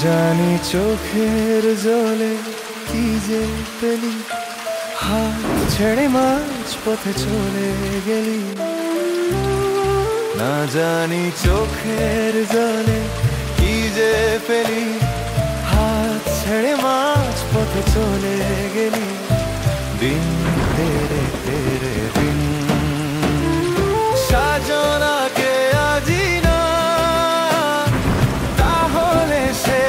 জানি চোখের জলে কি যে পেলি, হাত ছেড়ে মাঝ পথে চলে গেলি। না জানি চোখের জলে কি যে পেলি, হাত ছেড়ে মাঝ পথে চলে গেলি। দিন তেরে তেরে দিন সাজনাকে আজি না, তাহলে সে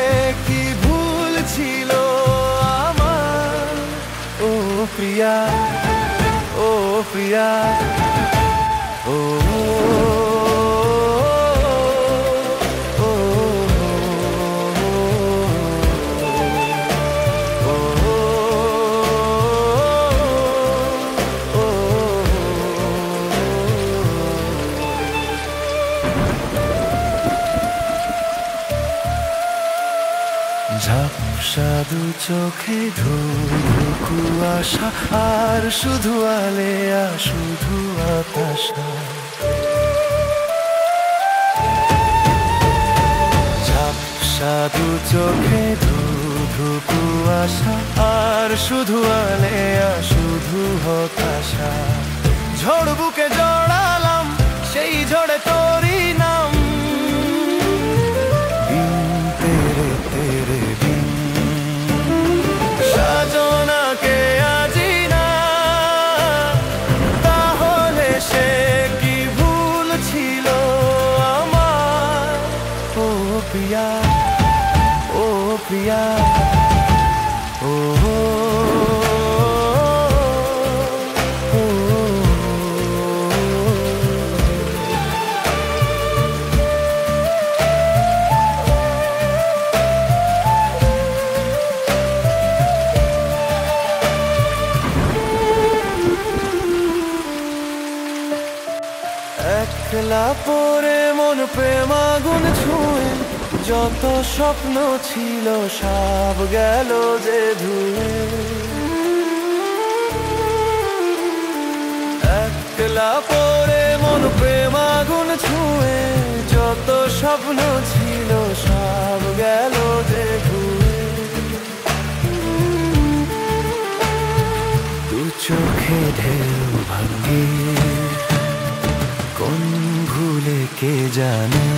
কি ভুল ছিল আমার। ও প্রিয়া, ও প্রিয়া, ও ঝাপসা দু চোখে ধূ কুয়াশা, আর শুধু আলেয়া শুধু হতাশা। ঝাপসা দু চোখে ধূ কুয়াশা, আর শুধু আলেয়া শুধু হতাশা। ঝড় বুকে জড়ালাম, সেই ঝড়ে তোরই নাম। সাজনাকে আজি না, তাহলে সে কি ভুল ছিল আমার। ও প্রিয়া, ও প্রিয়া, ও একলা পরে মন প্রেম আগুন ছুঁয়ে, যত স্বপ্ন ছিল সব গেল যে ধুয়ে। একলা পরে মন প্রেম আগুন ছুঁয়ে, যত স্বপ্ন ছিল সব গেল যে ধুয়ে। দু চোখে ঢেউ ভাঙে, কোন ভুলে কে জানে।